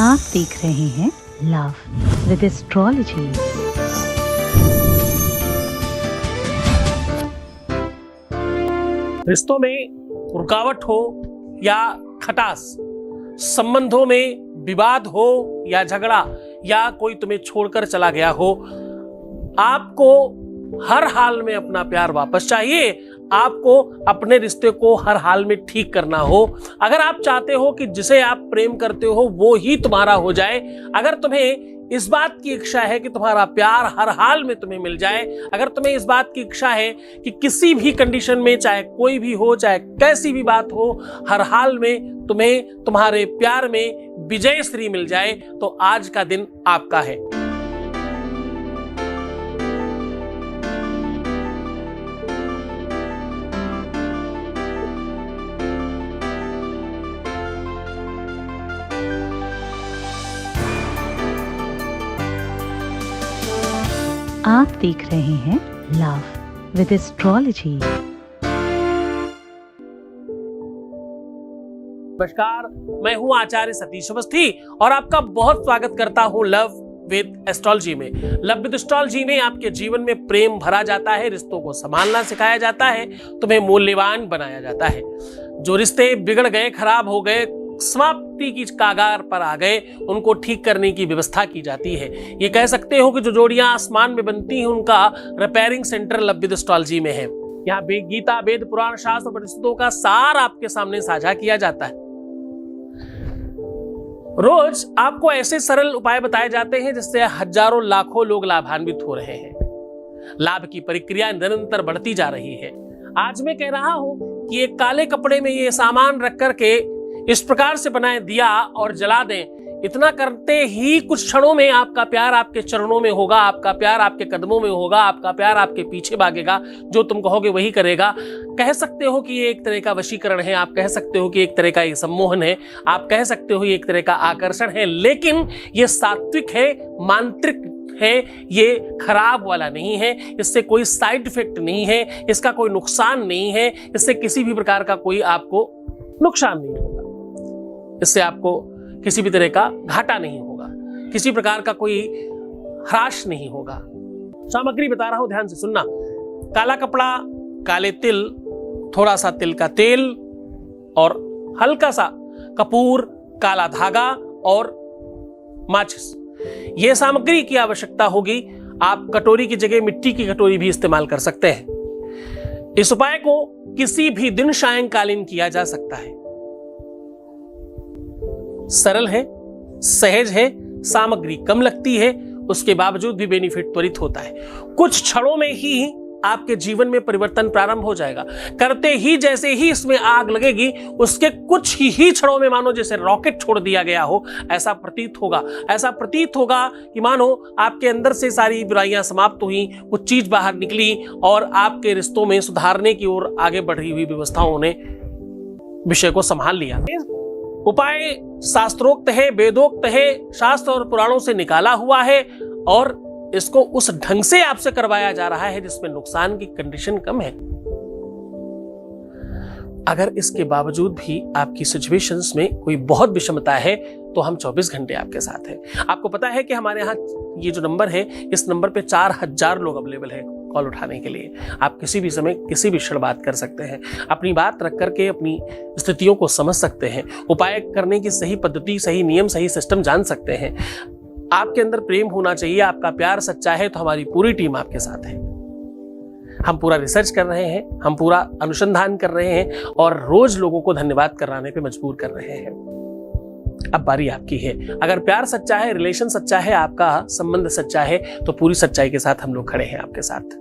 आप देख रहे हैं लव विद एस्ट्रोलॉजी। रिश्तों में रुकावट हो या खटास, संबंधों में विवाद हो या झगड़ा, या कोई तुम्हें छोड़कर चला गया हो, आपको हर हाल में अपना प्यार वापस चाहिए। आपको अपने रिश्ते को हर हाल में ठीक करना हो। अगर आप चाहते हो कि जिसे आप प्रेम करते हो वो ही तुम्हारा हो जाए, अगर तुम्हें इस बात की इच्छा है कि तुम्हारा प्यार हर हाल में तुम्हें मिल जाए, अगर तुम्हें इस बात की इच्छा है कि किसी भी कंडीशन में, चाहे कोई भी हो, चाहे कैसी भी बात हो, हर हाल में तुम्हें तुम्हारे प्यार में विजय श्री मिल जाए, तो आज का दिन आपका है। आप देख रहे हैं लव विद एस्ट्रोलॉजी। नमस्कार, मैं हूं आचार्य सतीश अवस्थी और आपका बहुत स्वागत करता हूं लव विद एस्ट्रोलॉजी में। लव विद एस्ट्रोलॉजी में आपके जीवन में प्रेम भरा जाता है, रिश्तों को संभालना सिखाया जाता है, तुम्हें मूल्यवान बनाया जाता है। जो रिश्ते बिगड़ गए, खराब हो गए, समाप्ति की कागार पर आ गए, उनको ठीक करने की व्यवस्था की जाती है। ये कह सकते हो कि जो जोड़ियां आसमान में बनती हैं, उनका repairing centre love with astrology में है। यहाँ गीता, वेद, पुराण, शास्त्र, परिषदों का सार आपके सामने साझा किया जाता है। रोज आपको ऐसे सरल उपाय बताए जाते हैं जिससे हजारों लाखों लोग लाभान्वित हो रहे हैं। लाभ की प्रक्रिया निरंतर बढ़ती जा रही है। आज मैं कह रहा हूं कि एक काले कपड़े में ये सामान रख करके इस प्रकार से बनाए दिया और जला दें। इतना करते ही कुछ क्षणों में आपका प्यार आपके चरणों में होगा, आपका प्यार आपके कदमों में होगा, आपका प्यार आपके पीछे भागेगा, जो तुम कहोगे वही करेगा। कह सकते हो कि ये एक तरह का वशीकरण है, आप कह सकते हो कि एक तरह का ये सम्मोहन है, आप कह सकते हो ये एक तरह का आकर्षण है, लेकिन ये सात्विक है, मांत्रिक है, ये खराब वाला नहीं है। इससे कोई साइड इफेक्ट नहीं है, इसका कोई नुकसान नहीं है, इससे किसी भी प्रकार का कोई आपको नुकसान नहीं होगा, इससे आपको किसी भी तरह का घाटा नहीं होगा, किसी प्रकार का कोई ह्रास नहीं होगा। सामग्री बता रहा हूं, ध्यान से सुनना। काला कपड़ा, काले तिल, थोड़ा सा तिल का तेल और हल्का सा कपूर, काला धागा और माचिस, यह सामग्री की आवश्यकता होगी। आप कटोरी की जगह मिट्टी की कटोरी भी इस्तेमाल कर सकते हैं। इस उपाय को किसी भी दिन सायंकालीन किया जा सकता है। सरल है, सहज है, सामग्री कम लगती है, उसके बावजूद भी बेनिफिट त्वरित होता है। कुछ क्षणों में ही आपके जीवन में परिवर्तन प्रारंभ हो जाएगा। करते ही जैसे ही इसमें आग लगेगी, उसके कुछ ही क्षणों में मानो जैसे रॉकेट छोड़ दिया गया हो, ऐसा प्रतीत होगा। ऐसा प्रतीत होगा कि मानो आपके अंदर से सारी बुराइयां समाप्त हुई, कुछ चीज बाहर निकली और आपके रिश्तों में सुधारने की ओर आगे बढ़ी हुई व्यवस्थाओं ने विषय को संभाल लिया। उपाय शास्त्रोक्त है, वेदोक्त है, शास्त्र और पुराणों से निकाला हुआ है और इसको उस ढंग से आपसे करवाया जा रहा है जिसमें नुकसान की कंडीशन कम है। अगर इसके बावजूद भी आपकी सिचुएशंस में कोई बहुत विषमता है तो हम 24 घंटे आपके साथ हैं। आपको पता है कि हमारे यहाँ ये जो नंबर है, इस नंबर पे 4000 लोग अवेलेबल है कॉल उठाने के लिए। आप किसी भी समय किसी भी क्षण बात कर सकते हैं, अपनी बात रख करके अपनी स्थितियों को समझ सकते हैं, उपाय करने की सही पद्धति, सही नियम, सही सिस्टम जान सकते हैं। आपके अंदर प्रेम होना चाहिए, आपका प्यार सच्चा है तो हमारी पूरी टीम आपके साथ है। हम पूरा रिसर्च कर रहे हैं, हम पूरा अनुसंधान कर रहे हैं और रोज लोगों को धन्यवाद कराने पे मजबूर कर रहे हैं। अब बारी आपकी है। अगर प्यार सच्चा है, रिलेशन सच्चा है, आपका संबंध सच्चा है, तो पूरी सच्चाई के साथ हम लोग खड़े हैं आपके साथ।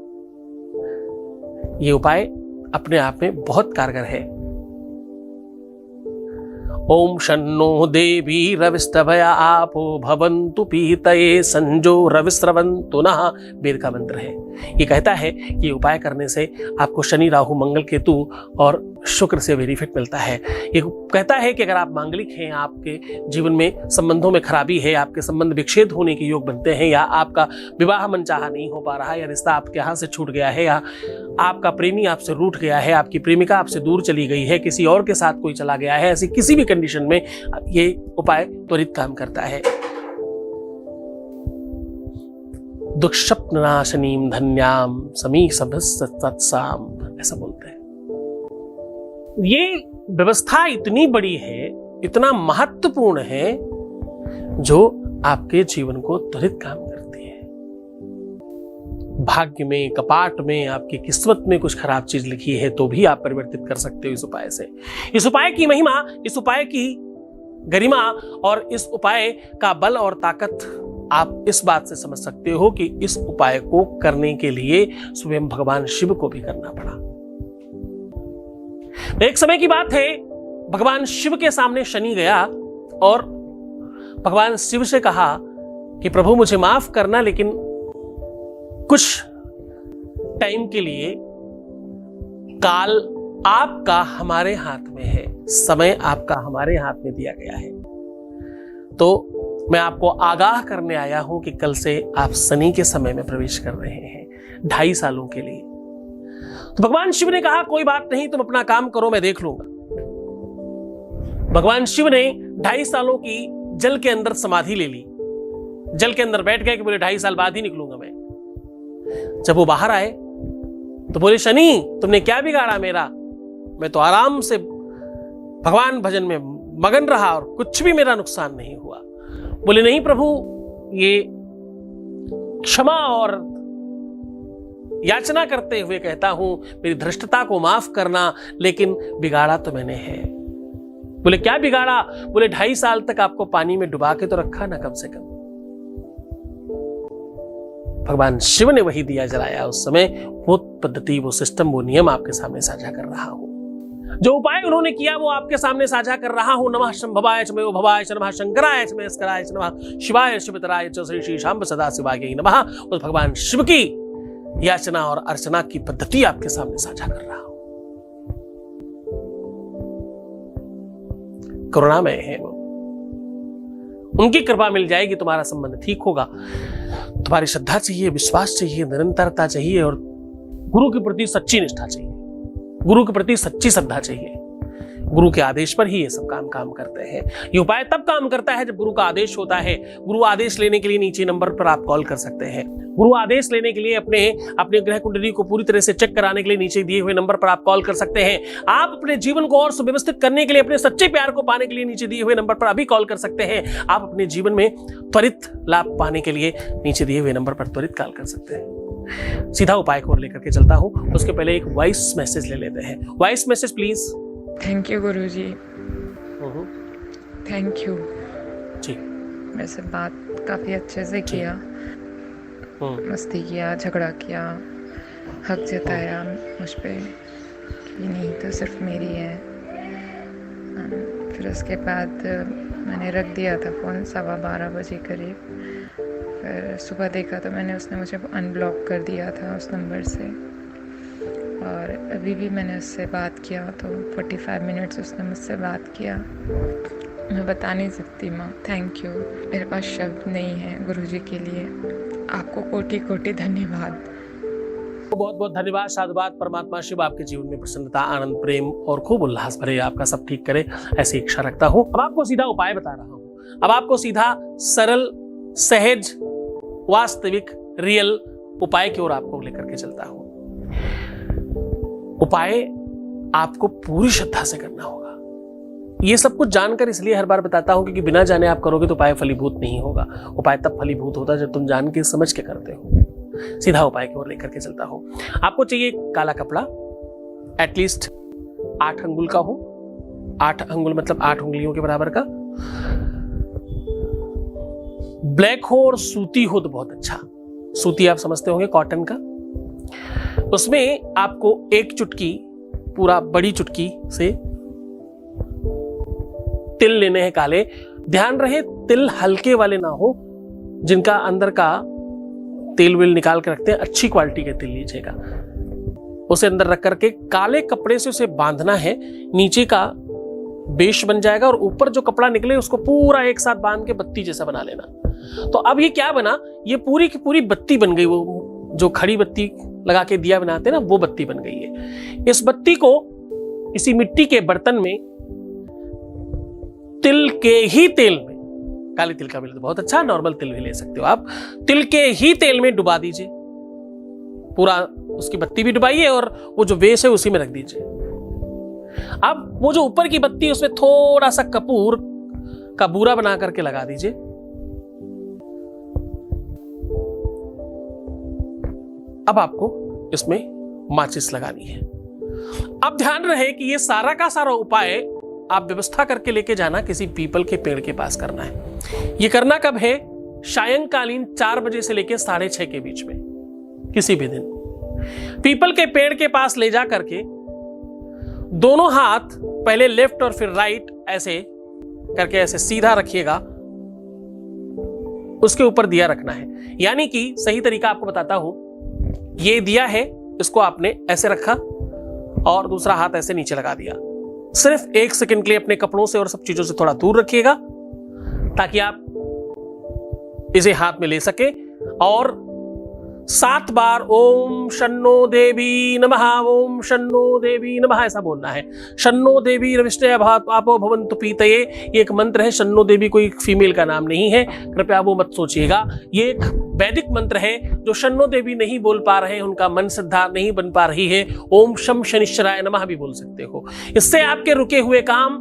ये उपाय अपने आप में बहुत कारगर है। ओम शन्नो देवी रविस्तभया आपो भवन्तु पीतये संजो रविस्रवन्तु नः, वेद का मंत्र है। ये कहता है कि उपाय करने से आपको शनि, राहु, मंगल, केतु और शुक्र से बेनिफिट मिलता है। ये कहता है कि अगर आप मांगलिक हैं, आपके जीवन में संबंधों में खराबी है, आपके संबंध विच्छेद होने के योग बनते हैं, या आपका विवाह मनचाहा नहीं हो पा रहा है, या रिश्ता आपके हाथ से छूट गया है, या आपका प्रेमी आपसे रूठ गया है, आपकी प्रेमिका आपसे दूर चली गई है, किसी और के साथ कोई चला गया है, ऐसी किसी भी कंडीशन में ये उपाय त्वरित काम करता है। दुःस्वप्ननाशनीं धन्याम समीसभस्तत्साम, ऐसा बोलते हैं। ये व्यवस्था इतनी बड़ी है, इतना महत्वपूर्ण है, जो आपके जीवन को त्वरित काम करती है। भाग्य में, कपाट में, आपकी किस्मत में कुछ खराब चीज लिखी है तो भी आप परिवर्तित कर सकते हो इस उपाय से। इस उपाय की महिमा, इस उपाय की गरिमा और इस उपाय का बल और ताकत आप इस बात से समझ सकते हो कि इस उपाय को करने के लिए स्वयं भगवान शिव को भी करना पड़ा। एक समय की बात है, भगवान शिव के सामने शनि गया और भगवान शिव से कहा कि प्रभु मुझे माफ करना, लेकिन कुछ टाइम के लिए काल आपका हमारे हाथ में है, समय आपका हमारे हाथ में दिया गया है, तो मैं आपको आगाह करने आया हूं कि कल से आप शनि के समय में प्रवेश कर रहे हैं 2.5 सालों के लिए। तो भगवान शिव ने कहा कोई बात नहीं, तुम अपना काम करो, मैं देख लूंगा। भगवान शिव ने 2.5 सालों की जल के अंदर समाधि ले ली, जल के अंदर बैठ गए कि बोले 2.5 साल बाद ही निकलूंगा मैं। जब वो बाहर आए तो बोले शनि तुमने क्या बिगाड़ा मेरा, मैं तो आराम से भगवान भजन में मगन रहा और कुछ भी मेरा नुकसान नहीं हुआ। बोले नहीं प्रभु, ये क्षमा और याचना करते हुए कहता हूं, मेरी धृष्टता को माफ करना, लेकिन बिगाड़ा तो मैंने है। बोले क्या बिगाड़ा? बोले 2.5 साल तक आपको पानी में डुबा के तो रखा ना कम से कम। भगवान शिव ने वही दिया जलाया उस समय, वो पद्धति, वो सिस्टम, वो नियम आपके सामने साझा कर रहा हूं। जो उपाय उन्होंने किया वो आपके सामने साझा कर रहा हूं। नमः शंभवाय च मयो भवाय च, नमः शंकराय च महेश्वराय च, नमः शिवाय शिवतराय च, श्री श्री शांब सदा शिवाय नमः। उस भगवान शिव की याचना और अर्चना की पद्धति आपके सामने साझा कर रहा हूं। करुणामय है वो, उनकी कृपा मिल जाएगी, तुम्हारा संबंध ठीक होगा। तुम्हारी श्रद्धा चाहिए, विश्वास चाहिए, निरंतरता चाहिए और गुरु के प्रति सच्ची निष्ठा चाहिए, गुरु के प्रति सच्ची श्रद्धा चाहिए। गुरु के आदेश पर ही ये सब काम करते हैं। ये उपाय तब काम करता है जब गुरु का आदेश होता है। गुरु आदेश लेने के लिए नीचे नंबर पर आप कॉल कर सकते हैं। गुरु आदेश लेने के लिए अपने ग्रह कुंडली को पूरी तरह से चेक कराने के लिए नीचे दिए हुए नंबर पर आप कॉल कर सकते हैं। आप अपने जीवन को और सुव्यवस्थित करने के लिए, अपने सच्चे प्यार को पाने के लिए नीचे दिए हुए नंबर पर अभी कॉल कर सकते हैं। आप अपने जीवन में त्वरित लाभ पाने के लिए नीचे दिए हुए नंबर पर त्वरित कॉल कर सकते हैं। सीधा उपाय को लेकर के चलता हूं, उसके पहले एक वॉइस मैसेज ले लेते हैं। Voice message please. Thank you गुरुजी, थैंक यू जी। वैसे बात काफ़ी अच्छे से किया, मस्ती किया, झगड़ा किया, हक जताया मुझ पे कि नहीं तो सिर्फ मेरी है। फिर उसके बाद मैंने रख दिया था फ़ोन 12:15 बजे करीब। फिर सुबह देखा तो उसने मुझे अनब्लॉक कर दिया था उस नंबर से। और अभी भी मैंने उससे बात किया तो 45 मिनट्स उसने मुझसे बात किया। मैं बता नहीं सकती माँ, थैंक यू। मेरे पास शब्द नहीं है गुरुजी के लिए। आपको कोटि कोटि धन्यवाद। बहुत बहुत धन्यवाद, साधुवाद। परमात्मा शिव आपके जीवन में प्रसन्नता, आनंद, प्रेम और खूब उल्लास भरे आपका सब ठीक करे, ऐसी इच्छा रखता हूँ। अब आपको सीधा उपाय बता रहा हूँ। अब आपको सीधा सरल, सहज, वास्तविक, रियल उपाय की ओर आपको लेकर के चलता हूँ। उपाय आपको पूरी श्रद्धा से करना होगा। ये सब कुछ जानकर इसलिए हर बार बताता हूं क्योंकि बिना जाने आप करोगे तो उपाय फलीभूत नहीं होगा। उपाय तब फलीभूत होता है जब तुम जान के समझ के करते हो। सीधा उपाय की ओर लेकर के चलता हूं। आपको चाहिए काला कपड़ा, एटलीस्ट 8 अंगुल का हो। 8 अंगुल मतलब 8 उंगलियों के बराबर का। ब्लैक हो और सूती हो तो बहुत अच्छा। सूती आप समझते होंगे, कॉटन का। उसमें आपको 1 चुटकी, पूरा बड़ी चुटकी से तिल लेने हैं काले। ध्यान रहे तिल हल्के वाले ना हो, जिनका अंदर का तेल वेल निकाल के रखते हैं, अच्छी क्वालिटी के तिल लीजिएगा। उसे अंदर रख करके काले कपड़े से उसे बांधना है। नीचे का बेश बन जाएगा और ऊपर जो कपड़ा निकले उसको पूरा एक साथ बांध के बत्ती जैसा बना लेना। तो अब ये क्या बना, ये पूरी की पूरी बत्ती बन गई। वो जो खड़ी बत्ती लगा के दिया बनाते हैं ना, वो बत्ती बन गई है। इस बत्ती को किसी मिट्टी के बर्तन में तिल के ही तेल में, काले तिल का भी तो बहुत अच्छा, नॉर्मल तिल भी ले सकते हो आप, तिल के ही तेल में डुबा दीजिए, पूरा उसकी बत्ती भी डुबाइए और वो जो बेस है उसी में रख दीजिए। अब वो जो ऊपर की बत्ती है उसमें थोड़ा सा कपूर का बूरा बना करके लगा दीजिए। अब आपको इसमें माचिस लगानी है। अब ध्यान रहे कि ये सारा का सारा उपाय आप व्यवस्था करके लेके जाना किसी पीपल के पेड़ के पास करना है। ये करना कब है? सायंकालीन 4 बजे से लेके 6:30 के बीच में, किसी भी दिन। पीपल के पेड़ के पास ले जा करके दोनों हाथ पहले लेफ्ट और फिर राइट ऐसे करके ऐसे सीधा रखिएगा, उसके ऊपर दिया रखना है। यानी कि सही तरीका आपको बताता हूं, ये दिया है, इसको आपने ऐसे रखा और दूसरा हाथ ऐसे नीचे लगा दिया। सिर्फ 1 सेकंड के लिए अपने कपड़ों से और सब चीजों से थोड़ा दूर रखिएगा ताकि आप इसे हाथ में ले सके। और 7 बार ओम शन्नो देवी नमः, ओम शन्नो देवी नमः ऐसा बोलना है। शन्नो देवी रविष्टय आपो भवन्तु पीतये, ये एक मंत्र है। शन्नो देवी कोई फीमेल का नाम नहीं है, कृपया वो मत सोचिएगा। ये एक वैदिक मंत्र है। जो शन्नो देवी नहीं बोल पा रहे हैं, उनका मन श्रद्धा नहीं बन पा रही है, ओम शम शनिश्चराय नमः भी बोल सकते हो। इससे आपके रुके हुए काम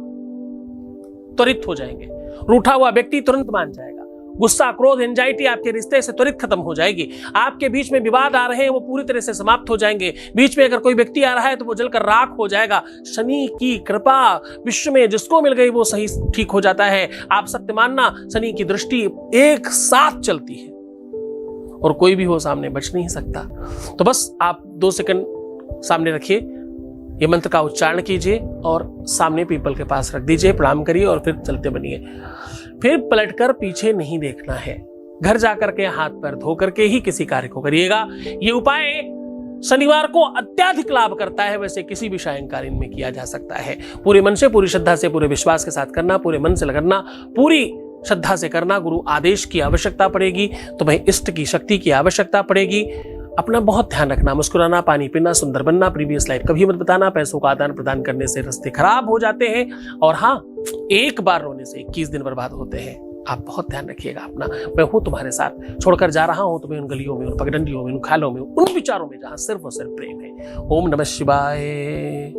त्वरित हो जाएंगे। रूठा हुआ व्यक्ति तुरंत मान जाएगा। गुस्सा, क्रोध, एंजाइटी आपके रिश्ते से त्वरित खत्म हो जाएगी। आपके बीच में विवाद आ रहे हैं वो पूरी तरह से समाप्त हो जाएंगे। बीच में अगर कोई व्यक्ति आ रहा है तो वो जलकर राख हो जाएगा। शनि की कृपा विश्व में जिसको मिल गई वो सही ठीक हो जाता है। आप सत्य मानना, शनि की दृष्टि एक साथ चलती है और कोई भी हो सामने बच नहीं सकता। तो बस आप 2 सेकंड सामने रखिए, ये मंत्र का उच्चारण कीजिए और सामने पीपल के पास रख दीजिए, प्रणाम करिए और फिर चलते बनिए। फिर पलटकर पीछे नहीं देखना है। घर जाकर के हाथ पैर धो करके ही किसी कार्य को करिएगा। ये उपाय शनिवार को अत्यधिक लाभ करता है। वैसे किसी भी सायंकालीन में किया जा सकता है। पूरे मन से, पूरी श्रद्धा से, पूरे विश्वास के साथ करना, पूरे मन से करना, पूरी श्रद्धा से करना। गुरु आदेश की आवश्यकता पड़ेगी, तुम्हें इष्ट की शक्ति की आवश्यकता पड़ेगी। अपना बहुत ध्यान रखना, मुस्कुराना, पानी पीना, सुंदर बनना, प्रीवियस लाइफ कभी मत बताना। पैसों का आदान प्रदान करने से रास्ते खराब हो जाते हैं और हाँ, एक बार रोने से 21 दिन बर्बाद होते हैं। आप बहुत ध्यान रखिएगा अपना। मैं हूं तुम्हारे साथ, छोड़कर जा रहा हूं तुम्हें उन गलियों में, उन पगडंडियों में, उन खालों में, उन विचारों में जहां सिर्फ और सिर्फ प्रेम है। ओम नमः शिवाय।